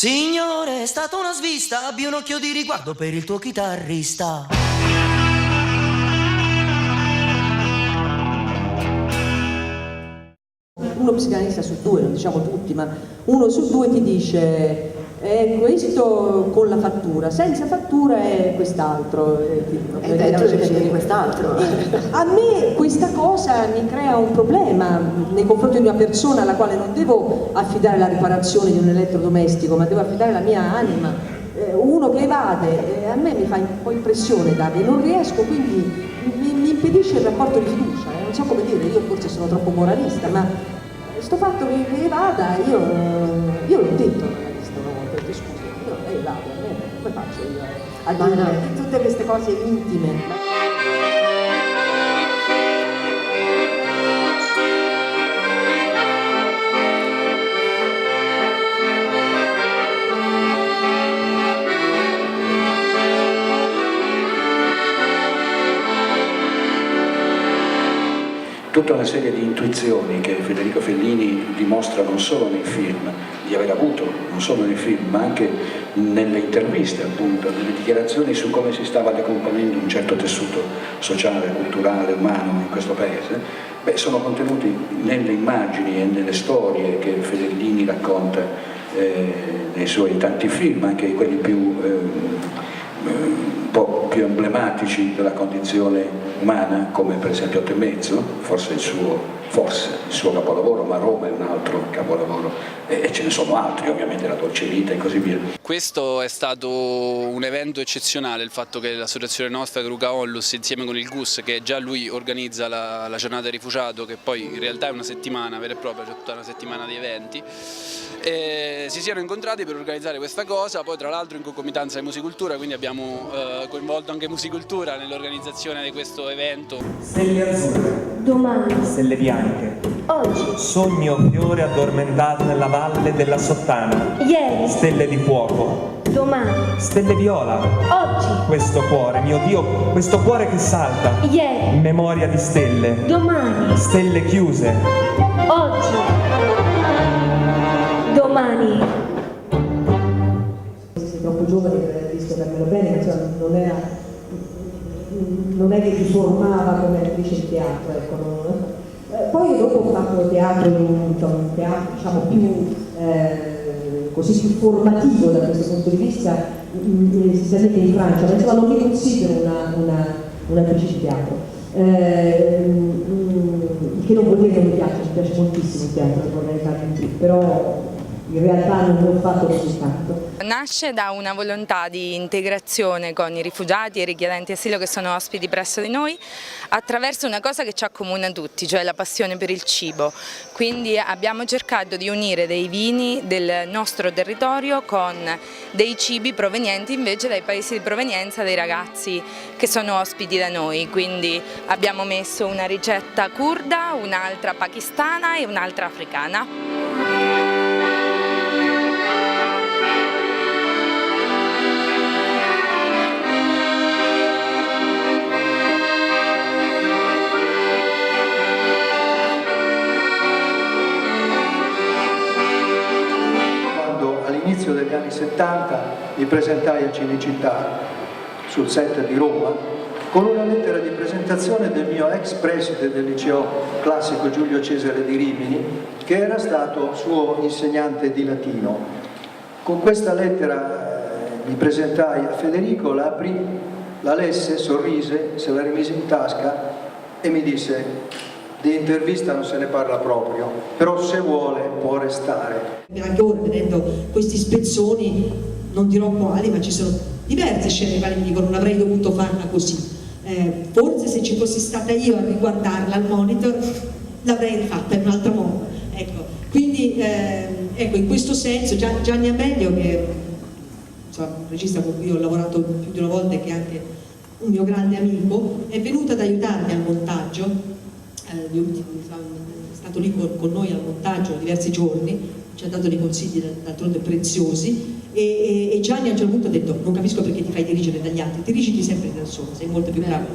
Signore, è stata una svista, abbi un occhio di riguardo per il tuo chitarrista. Uno psicanalista su due, non diciamo tutti, ma uno su due ti dice questo con la fattura, senza fattura è quest'altro. Quest'altro. A me questa cosa mi crea un problema nei confronti di una persona alla quale non devo affidare la riparazione di un elettrodomestico, ma devo affidare la mia anima. Uno che evade, a me mi fa un po' impressione, Davide, non riesco, quindi mi impedisce il rapporto di fiducia. Non so come dire, io forse sono troppo moralista, ma sto fatto che evada, io l'ho detto moralista una volta, scusi, io evado, come faccio io a dire tutte queste cose intime? Tutta una serie di intuizioni che Federico Fellini dimostra non solo nei film, di aver avuto non solo nei film, ma anche nelle interviste, appunto, nelle dichiarazioni su come si stava decomponendo un certo tessuto sociale, culturale, umano in questo paese, sono contenuti nelle immagini e nelle storie che Fellini racconta nei suoi tanti film, anche quelli un po' più emblematici della condizione umana, come per esempio 8 e mezzo, forse il suo capolavoro, ma Roma è un altro capolavoro, e ce ne sono altri, ovviamente La dolce vita e così via. Questo è stato un evento eccezionale, il fatto che l'associazione nostra Luca Onlus, insieme con il GUS, che già lui organizza la giornata del rifugiato, che poi in realtà è una settimana vera e propria, c'è tutta una settimana di eventi, si siano incontrati per organizzare questa cosa, poi tra l'altro in concomitanza di Musicultura, quindi abbiamo coinvolto anche Musicultura nell'organizzazione di questo evento. Stelle azzurre. Domani. Stelle bianche. Oggi. Sogno fiore addormentato nella valle della Sottana. Ieri. Stelle di fuoco. Domani. Stelle viola. Oggi. Questo cuore, mio Dio, questo cuore che salta. Ieri. Memoria di stelle. Domani. Stelle chiuse. Oggi. Domani. Sei troppo giovane per aver visto Carmelo Bene, insomma, non è che ti formava come attrice in teatro, ecco. Poi dopo ho fatto teatro un teatro diciamo più così più formativo da questo punto di vista, essenzialmente in Francia, ma insomma non mi considero un'attrice di teatro. Che non vuol dire che mi piace moltissimo il teatro, vorrei fare di più, però in realtà non l'ho fatto così tanto. Nasce da una volontà di integrazione con i rifugiati e i richiedenti asilo che sono ospiti presso di noi attraverso una cosa che ci accomuna tutti, cioè la passione per il cibo. Quindi abbiamo cercato di unire dei vini del nostro territorio con dei cibi provenienti invece dai paesi di provenienza dei ragazzi che sono ospiti da noi. Quindi abbiamo messo una ricetta curda, un'altra pakistana e un'altra africana. All'inizio degli anni 70 mi presentai a Cinecittà, sul set di Roma, con una lettera di presentazione del mio ex preside del liceo classico Giulio Cesare di Rimini, che era stato suo insegnante di latino. Con questa lettera mi presentai a Federico, la aprì, la lesse, sorrise, se la rimise in tasca e mi disse: di intervista non se ne parla proprio, però se vuole può restare. Anche ora, vedendo questi spezzoni, non dirò quali, ma ci sono diverse scene che mi dicono non avrei dovuto farla così. Forse se ci fossi stata io a riguardarla al monitor l'avrei fatta in un altro modo. Ecco. Quindi ecco, in questo senso Gianni Amelio, che insomma, un regista con cui ho lavorato più di una volta e che è anche un mio grande amico, è venuto ad aiutarmi al montaggio. È stato lì con noi al montaggio diversi giorni, ci ha dato dei consigli d'altronde preziosi e Gianni a un certo punto ha detto: non capisco perché ti fai dirigere dagli altri, dirigiti sempre da solo, sei molto più bravo.